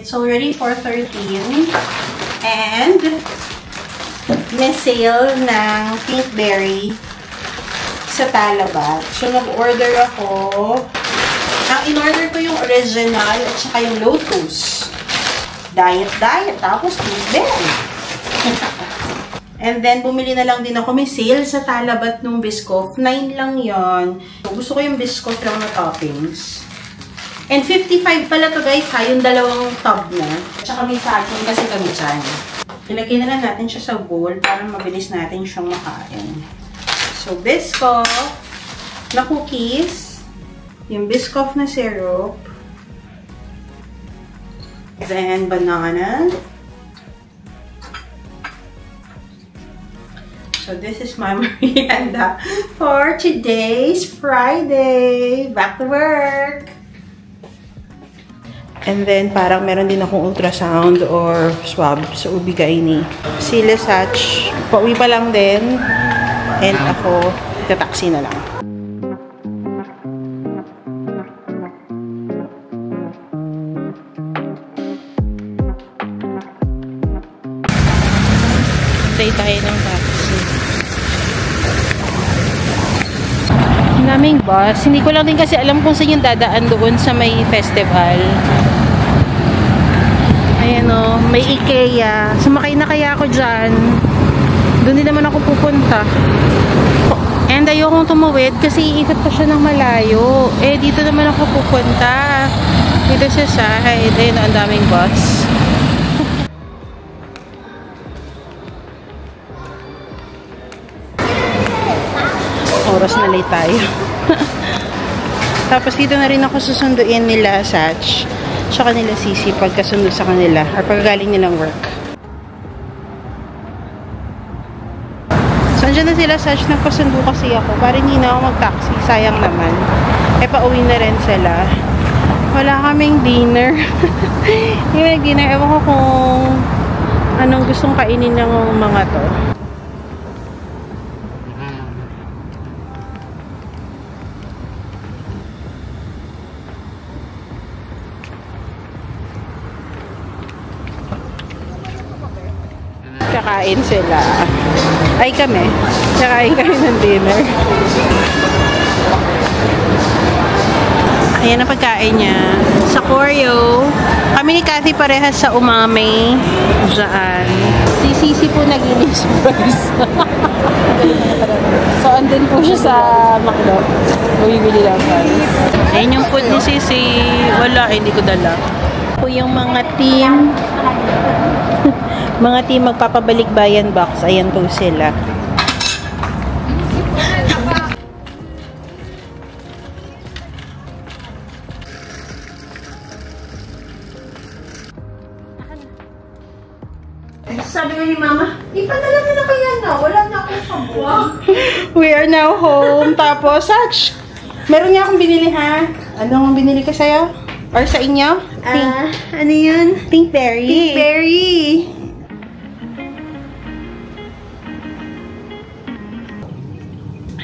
It's already 4:13 and may sale ng Pinkberry sa Talabat. So, nag-order ako. Ang in-order ko yung original at saka yung Lotus. Diet. Tapos Pinkberry. And then, bumili na lang din ako. May sale sa Talabat nung Biscoff. 9 lang yon. So, gusto ko yung Biscoff lang na toppings. And 55 pala to guys ha, yung dalawang tub na. At saka may sachet kasi kami dyan. Ilagay na lang natin siya sa bowl para mabilis natin siyang makain. So, Biscoff na cookies. Yung Biscoff na syrup. Then, banana. So, this is my merienda for today's Friday. Back to work! And then, parang meron din akong ultrasound or swab sa Ubigaini. Si Lesach, pauwi pa lang din. And ako, tataksi na lang. Hintay tayo ng taxi. Ang daming bus. Hindi ko lang din kasi alam kung saan yung dadaan doon sa may festival. Ayan o, may IKEA. Sumakay na kaya ako dyan. Doon din naman ako pupunta. And ayokong tumawid kasi iikot pa siya ng malayo. Eh, dito naman ako pupunta. Dito sa side. Ayun, ang daming bus. Oras na late tayo. Tapos dito na rin ako susunduin nila Sach. Tsaka nila Sisi pagkasundo sa kanila or paggaling nilang work. So, andyan na sila, Sach. Nagpasundo kasi ako. Para hindi na ako mag-taxi. Sayang naman. Eh, pauwi na rin sila. Wala kaming dinner. Hindi may dinner. Ewan ko kung anong gustong kainin ng mga to. Kakain sila. Ay kami. Kakain kami ng dinner. Ayan ang pagkain niya. Sa Koryo. Kami ni Cathy parehas sa umami. Diyan. Si Sisi po naginis first. So, andun po siya sa McDo. Bumibili lang sa ayan yung food ni Sisi. Wala, hindi ko dala. Po yung mga team magpapabalik bayan box. Ayan po sila. Sabi nga ni Mama, ipadala mo na kaya na. Wala na akong sabwa. We are now home. Tapos, Sach, meron niya akong binili ha. Anong binili ka sa'yo? Or sa inyo? Ano yun? Pinkberry. Pinkberry.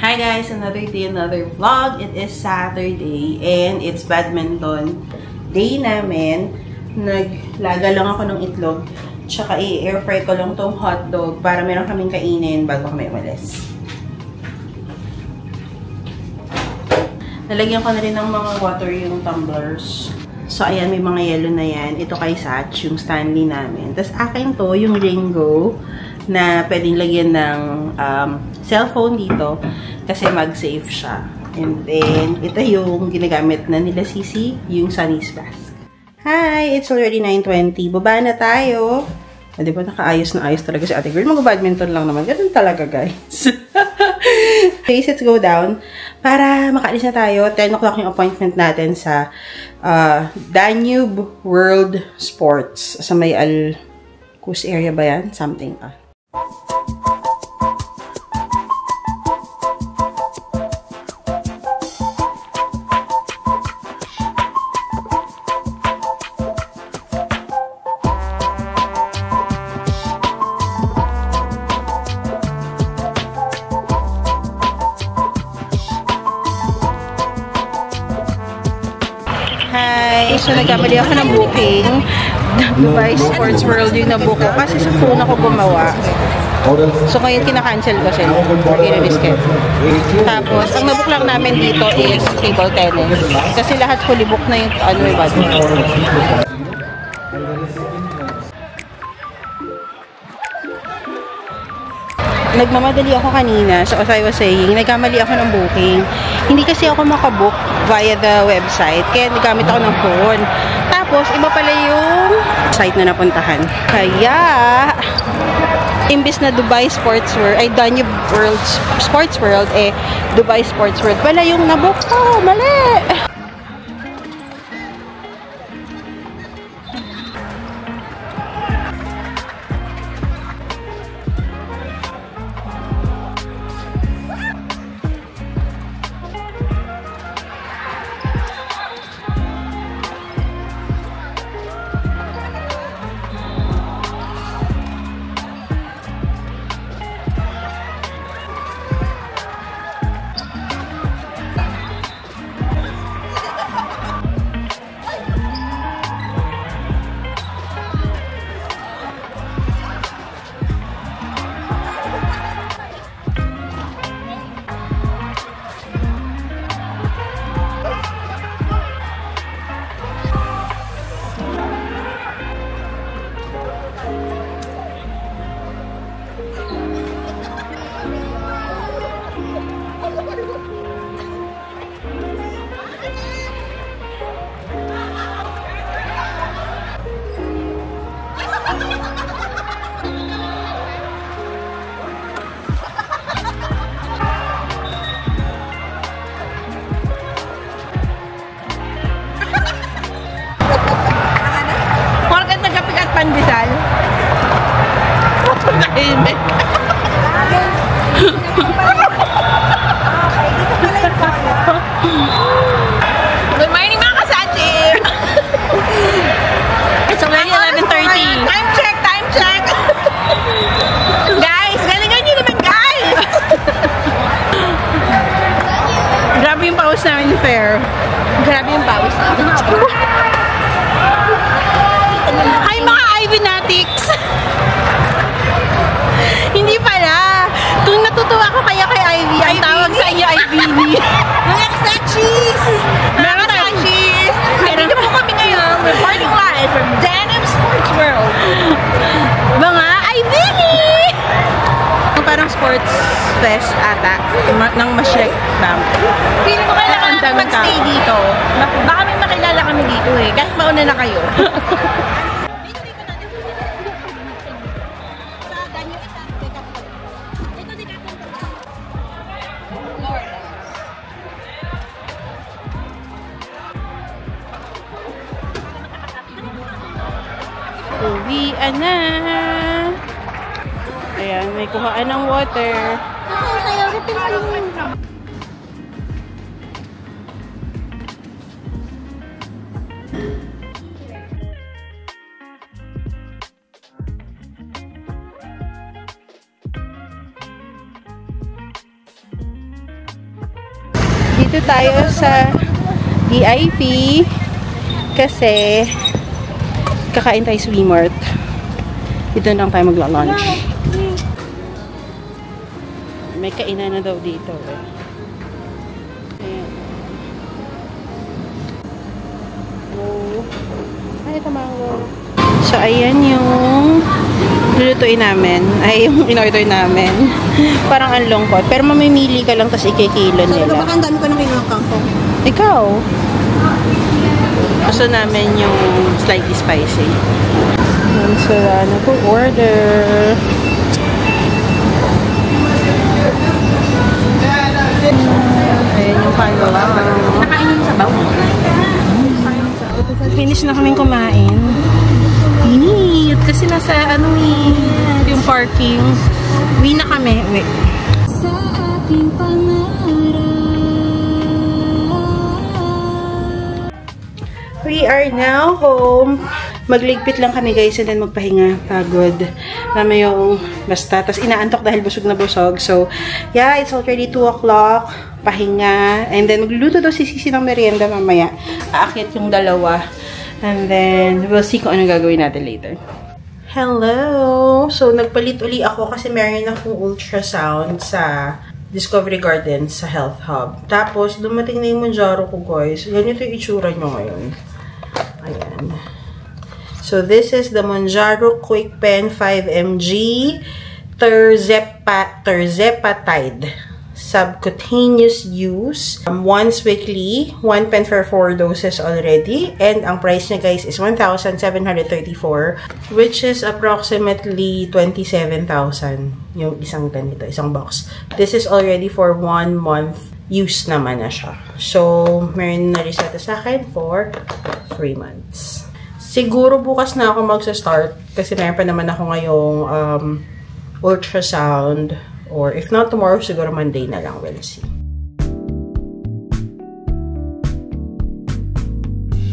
Hi guys, another day, another vlog. It is Saturday and it's badminton day namin. Naglaga lang ako ng itlog. Tsaka i-air fry ko lang tong hotdog para meron kaming kainin bago kami umalis. Nalagyan ko na rin ng mga water yung tumblers. So, ayan, may mga yellow na yan. Ito kay Sach, yung Stanley namin. Tapos, akin to, yung Ringo, na pwedeng lagyan ng cellphone dito kasi mag-safe siya. And then, ito yung ginagamit na nila Sisi, yung Sunny's Flask. Hi! It's already 9:20. Baba na tayo. Di ba, nakaayos na ayos talaga si ate girl. Mag-badminton lang naman. Ganun talaga, guys. Okay, let's go down. Para makaalis na tayo, 10 o'clock yung appointment natin sa Danube World Sports. Sa may Alcus area ba yan? Something pa. Hi! So, nagkamali ako ng booking Dubai Sports World yung nabook ko kasi sa phone ako gumawa. So ngayon kinakancel ko sila or i-reschedule. Tapos ang nabook lang namin dito is table tennis. Kasi lahat fully book na yung ano iba. Nagmamadali ako kanina, so as I was saying, nagkamali ako ng booking. Hindi kasi ako makabook via the website, kaya nagamit ako ng phone. Tapos, iba pala yung site na napuntahan. Kaya, imbis na Dubai Sports World, ay Danube World Sports World, Dubai Sports World pala yung nabook ko. Mali! Pandesal. Amen. Good morning mga kasachi! It's already 11:30. Time check! Time check! Guys! Galingan nyo naman guys! Grabe yung pawis namin ni Fair. Grabe yung pawis namin. Hi mga Ivanatics! Hindi pala. Kung natutuwa ko kaya kay Ivy, ang tawag sa inyo ay Vini. Mga Xachis! Mga Xachis! Nandito po kami ngayon. Reporting live from Danube Sports World. Mga Ivy! Parang sports fest ata. Nang Mashrek Camp. Feeling ko kailangan mag-stay dito. Baka may makilala kami dito eh. Kahit mauna na kayo. Uwian na. Ayan, may kuhaan ng water. Dito tayo sa VIP kasi kakain tayo sa Wmart. Dito lang tayo magla-lunch. May kainan na daw dito. Ayan. Oh. Ay, tamango. So, ayan yung lulutuin namin. Ay, yung inorder namin. Parang ang lungkot. Pero mamimili ka lang tapos ikikilo nila. So, baka ang dami ko na kinakangkong. Ikaw? Gusto namin yung slightly spicy. And so, ano po order? Ayan yung pangalawa. Nakain yung sabaw. Finish na kaming kumain. Init. Kasi nasa ano yung parking. Uwi na kami. Uwi. Sa ating we are now home. Magligpit lang kami guys and then magpahinga. Pagod. Dami yung basta. Tapos inaantok dahil busog na busog. So, yeah, it's already 2 o'clock. Pahinga. And then magluluto daw si Sisi ng merienda mamaya. Aakyat yung dalawa. And then, we'll see kung anong gagawin natin later. Hello! So, nagpalit uli ako kasi meron akong ultrasound sa Discovery Gardens sa Health Hub. Tapos, dumating na yung Mounjaro ko, guys. Ganito yung itsura nyo ngayon. Ayan. So, this is the Mounjaro Quick Pen 5mg Tirzepatide. Subcutaneous use. Once weekly. 1 pen for 4 doses already. And ang price niya, guys, is 1,734, which is approximately 27,000 yung isang ganito, isang box. This is already for 1 month use naman na siya. So, meron na reseta sa akin for 3 months. Siguro bukas na ako magsa-start kasi meron pa naman ako ngayong ultrasound. Or if not tomorrow, siguro Monday na lang. We'll see.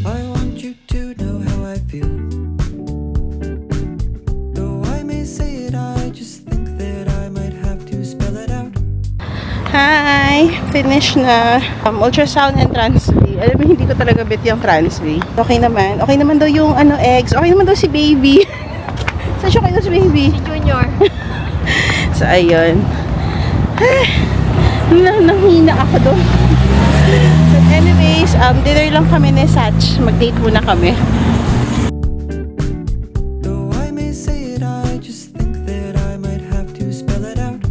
I want you to know how I feel. Though I may say it, I just think that I might have to spell it out. Hi! Finish na. Ultrasound and transv. Alam mo, hindi ko talaga bet yung transv. Okay naman. Okay naman daw yung eggs. Okay naman daw si baby. Saan siya kayo si baby? Si Junior. So, ayun. Nanghina ako doon. But anyways, dinner lang kami ni Satch. Mag-date muna kami. Though I may say it, I just think that I might have to spell it out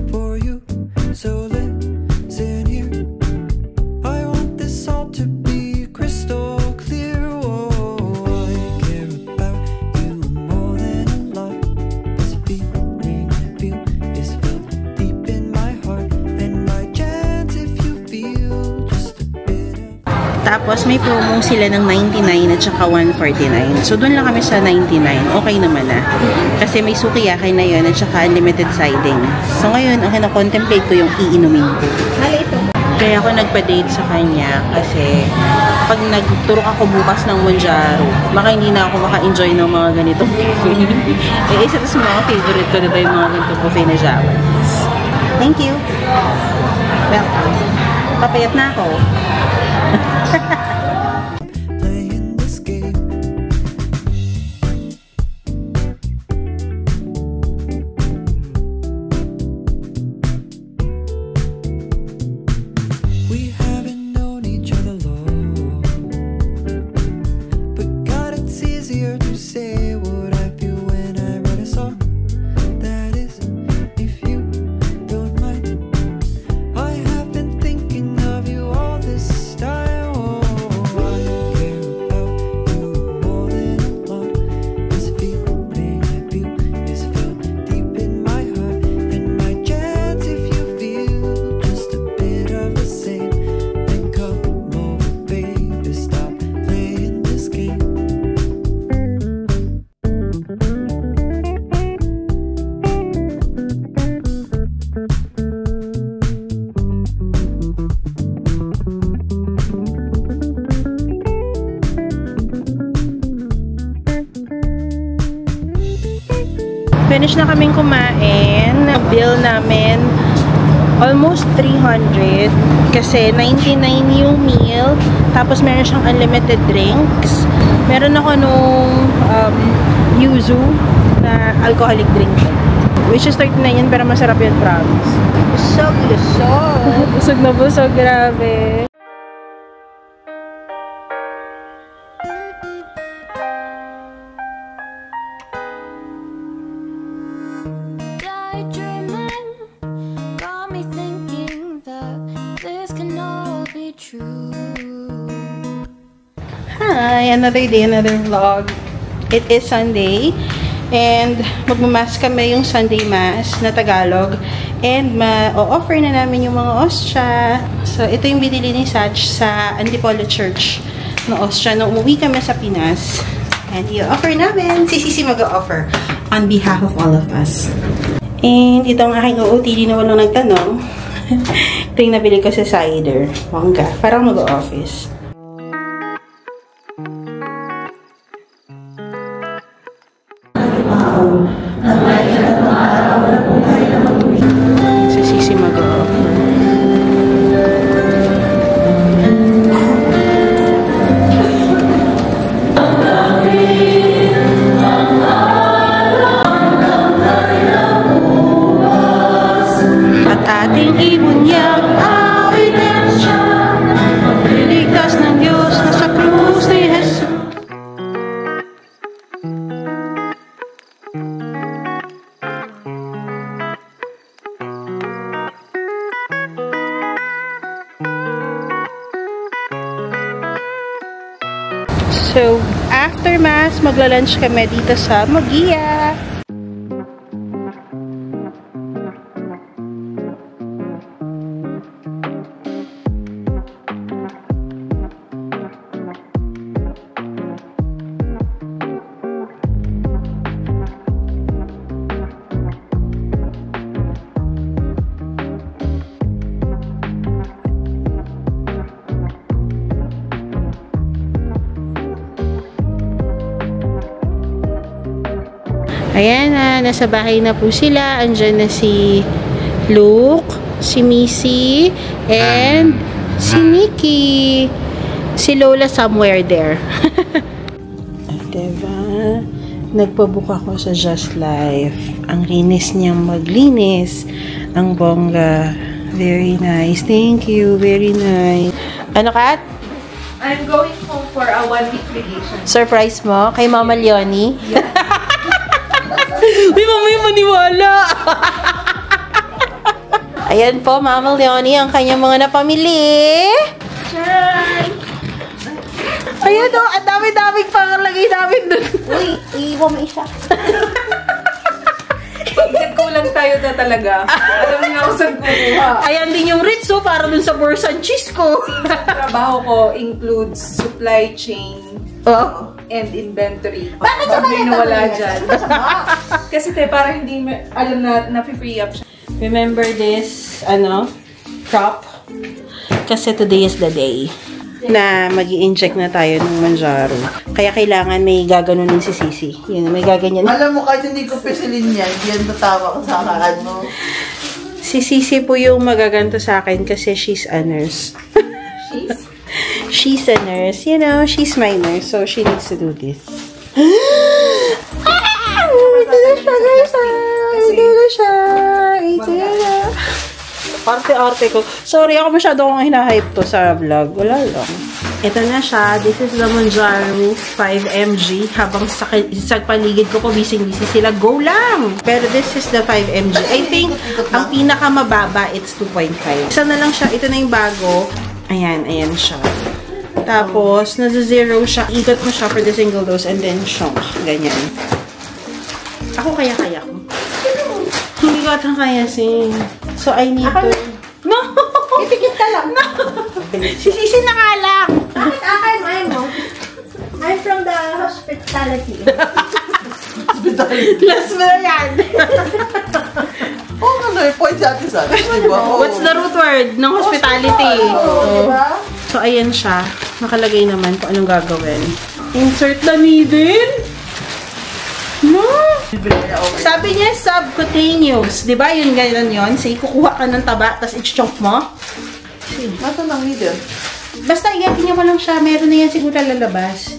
for you. So listen here. I want this all to be crystal clear. Oh, I care about you more than a lot. This feeling I feel is felt deep in my heart. And my chance if you feel just a bit of... Tapos may promo sila ng 99 at saka 149. So doon lang kami sa 99. Okay naman na. Kasi may sukiyaki na yun at saka unlimited siding. So ngayon, ang kina-contemplate ko yung iinumin ko. Kaya ako nagpa-date sa kanya kasi pag nagturok ako bukas ng Mounjaro, baka hindi na ako maka-enjoy ng mga ganitong buffet. Isa sa mga favorite ko dito yung mga ganitong buffet na Japanese. Thank you! Welcome! Papayat na ako. Finish na kaming kumain. Bill namin almost 300 kasi 99 yung meal. Tapos meron siyang unlimited drinks. Meron ako nung yuzu na alcoholic drink. Which is 39 yun pero masarap yun, promise. Busog, lusog. Busog na busog, grabe. Hi! Another day, another vlog. It is Sunday. And magmamass kami yung Sunday Mass na Tagalog. And ma-offer na namin yung mga ostya. So, ito yung binili ni Satch sa Antipolo Church na ostya nung umuwi kami sa Pinas. And i-offer namin. Si Sisi mag-offer on behalf of all of us. And ito ang aking OOTD na walang nagtanong. Ito yung nabili ko sa cider. Wangga. Parang mag-office. Si Sisi mag-offer. sa ating ibunyag, awitin siya, pagliligtas ng Diyos na sa krus ni Jesus. So, after Mass, magla-lunch kami dito sa Mogia. Ayan na, nasa bahay na po sila. Andyan na si Luke, si Missy, and si Nikki. Si Lola somewhere there. Diba? Nagpabook ako sa Just Life. Ang linis niyang maglinis. Ang bongga. Very nice. Thank you. Very nice. Ano, Kat? I'm going home for a 1-week vacation. Surprise mo? Kay Mama Leonie? Yeah. Uy, mamaya maniwala. Ayan po, Mama Leonie, ang kanyang mga napamili. Try! Ayan o, ang dami-daming pangalagay namin dun. Uy, iiwan mo isa. Pag nagkulang tayo na talaga, alam niyo ako saan kukuha. Ayan din yung Ritz, so, para dun sa Bursan cheese ko. Trabaho ko includes supply chain and inventory. Bakit sa kanya wala dyan? Kasi para hindi alam na free up siya. Remember this, crop? Kasi today is the day na mag-i-inject na tayo ng Manjaro. Kaya kailangan may gaganunin si Sisi. Yun, may gaganyan. Alam mo, kahit hindi ko pesilin yan, yan tatawa ko sa akaan mo. Si Sisi po yung magaganto sa akin kasi she's a nurse. She's a nurse. You know, she's my nurse. So, she needs to do this. Ito na siya, guys. Ito na siya. Ito na. Arte-arte ko. Sorry, ako masyado akong hinahype to sa vlog. Wala lang. Ito na siya. This is the Manjaro 5mg. Habang sa paligid ko, bising-busy sila. Go lang! Pero this is the 5mg. I think, ang pinakamababa, it's 2.5. Isa na lang siya. Ito na yung bago. Ayan, ayan siya. Tapos, nasa-zero siya. Ikot mo siya for the single dose and then shunk. Ganyan. Ako kaya-kaya ko. Hindi ko atang kaya sing. So, I need to... No! Ipikit ka lang. No! Sisisi na nga lang! Bakit akin mo? I'm from the hospitality. Last mo na yan! Oo, point sa atin sa atin, diba? What's the root word ng hospitality? Diba? So, ayan siya. Nakalagay naman kung anong gagawin. Insert the needle? No! Sabi niya, subcutaneous. Diba yun ganyan yun? Say, kukuha ka ng taba, tapos i-chunk mo. Nasaan ang needle? Basta igatin niyo mo lang siya. Meron na yan siguro lalabas.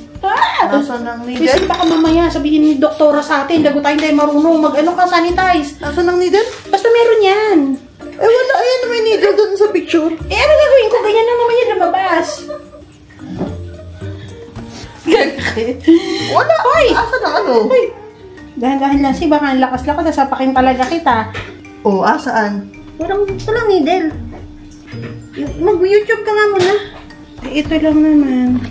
Nasaan ang needle? Kasi baka mamaya sabihin ni doktora sa atin, lago tayo marunong sanitize. Nasaan ang needle? Basta meron yan. Eh wala, ayan may needle doon sa picture. Eh ano gagawin ko? Ganyan lang naman yan lumabas. Wala! Hoy! Asan ang ano? Hoy! Dahan-dahan lang si baka ang lakas-lakas, sasapakin talaga kita. Oh, asaan? Walang needle. Mag-YouTube ka nga muna. Ito lang naman.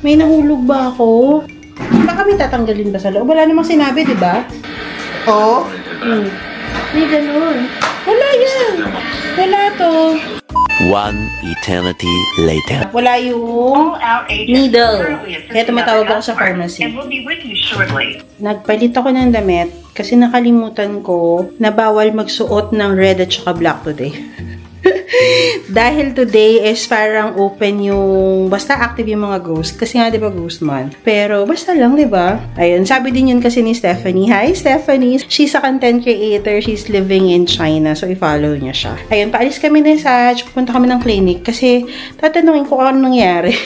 May nahulog ba ako? Baka may tatanggalin ba sa loob? Wala namang sinabi, di ba? Oo. May ganun. Wala yan. Wala to. One eternity later. Wala yung needle. Kaya tumatawag ako sa pharmacy. Nagpalit ako ng damit kasi nakalimutan ko na bawal magsuot ng red at saka black today. Dahil today is parang open yung, basta active yung mga ghost. Kasi nga, di ba, ghost month. Pero, basta lang, di ba? Ayun, sabi din yun kasi ni Stephanie. Hi, Stephanie! She's a content creator. She's living in China. So, i-follow niya siya. Ayun, paalis kami na sa, pupunta kami ng clinic. Kasi, tatanungin ko ano nangyari.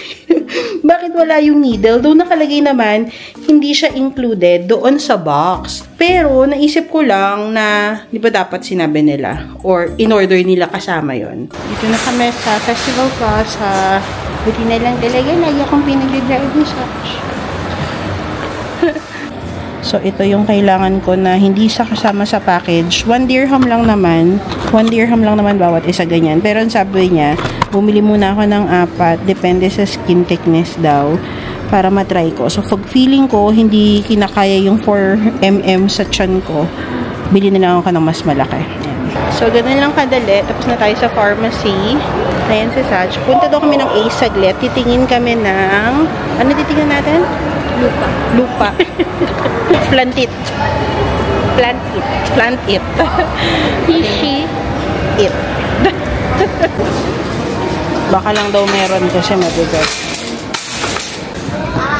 Bakit wala yung needle. Doon nakalagay naman, hindi siya included doon sa box. Pero, naisip ko lang na, di ba dapat sinabi nila? Or, in-order nila kasama yon. Dito na kami sa Festival Plaza. Buti na lang talaga, lagi akong pinag-drive ni Satch. So, ito yung kailangan ko na hindi sa kasama sa package. 1 dirham lang naman. 1 dirham lang naman bawat isa ganyan. Pero ang sabi niya, bumili muna ako ng 4. Depende sa skin thickness daw. Para matry ko. So, pag feeling ko, hindi kinakaya yung 4mm sa tiyan ko, bili na lang ako ng mas malaki. Ayan. So, ganun lang kadali. Tapos na tayo sa pharmacy. Ayan si Saj. Punta daw kami ng Ace saglit. Titingin kami ng... Ano titingin natin? Lupa. Plant it. Fishy it. Baka lang daw meron kasi mabigat.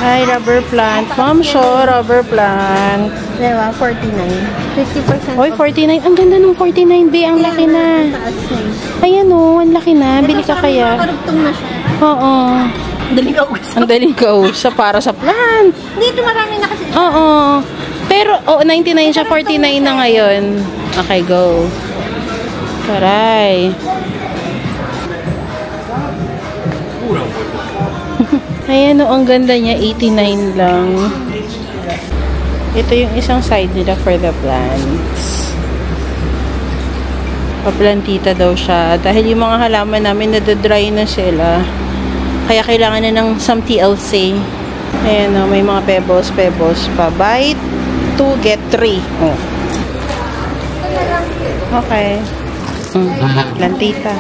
Ay, rubber plant. Ma'am, rubber plant. Diba? 49. 50%. Oy, 49. Ang ganda ng 49, be. Ang laki na. Ayan o, ang laki na. Bili ka kaya. Makarugtong na siya. Oo. Ang daling kausap para sa plant. Dito marami na kasi. Oo. Pero, 99 siya. 49 na ngayon. Okay, go. Taray. Ayan o, ang ganda niya. 89 lang. Ito yung isang side nila for the plants. Paplantita daw siya. Dahil yung mga halaman namin nadadry na sila. Kaya kailangan na ng some TLC. Ayan o, may mga pebbles pa. Buy 2, get 3. Oh. Okay. Plantita.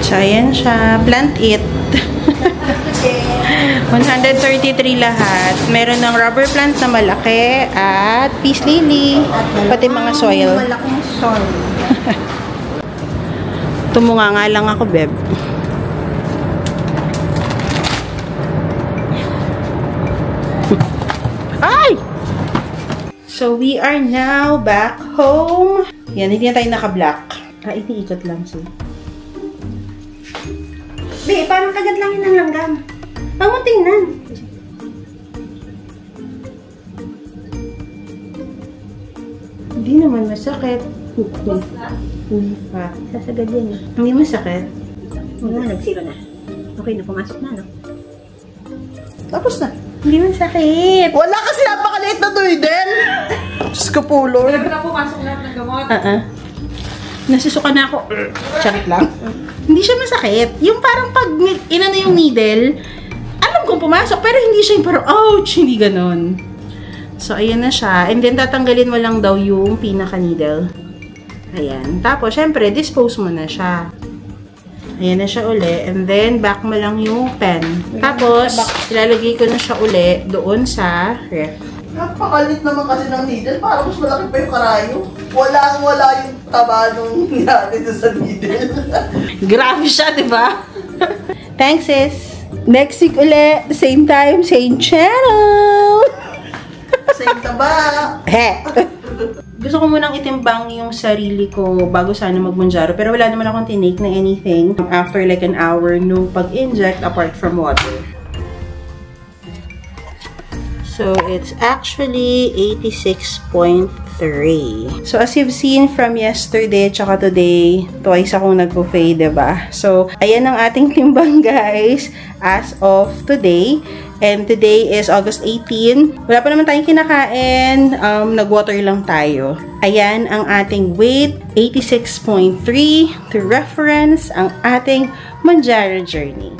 So, ayan siya. Plant it. 133 lahat. Meron ng rubber plant na malaki at peace lily. Pati mga soil. Malaking soil. Tumunga nga lang ako, beb. Ay! So, we are now back home. Yan, hindi na tayo naka-black. Iniikot lang siya. Be, parang kagat lang yun ng langgam. Huwag mo tingnan. Hindi naman masakit. Hindi pa. Sasagad yan eh. Hindi masakit. Wala, nagsiro na. Okay na, pumasok na, no? Tapos na. Hindi masakit. Wala kasi napakaliit na noodle. Diyos ko po, Lord. Talaga na pumasok lahat ng gamot. Nasusuka na ako. Charot lang. Hindi siya masakit. Yung parang pag inano yung needle, alam kong pumasok, pero hindi siya yung parang, ouch, hindi ganon. So, ayan na siya. And then, tatanggalin mo lang daw yung pinaka-needle. Ayan. Tapos, syempre, dispose mo na siya. Ayan na siya uli. And then, back mo lang yung pen. Tapos, ilalagay ko na siya uli doon sa ref. Napakalit naman kasi ng needle. Parang mas malaki pa yung karayo. Wala yung taba nung nangyari sa needle. Grabe siya, diba? Thanks, sis. Next week uli, same time, same channel. Same taba. He. Gusto ko munang itimbang yung sarili ko bago sana mag-Mounjaro. Pero wala naman akong tinake na anything after like an hour nung pag-inject apart from water. So, it's actually 86.3. So, as you've seen from yesterday tsaka today, twice akong nag-buffet, diba? So, ayan ang ating timbang, guys, as of today. And today is August 18. Wala pa naman tayong kinakain. Nag-water lang tayo. Ayan ang ating weight, 86.3. To reference ang ating Mounjaro journey.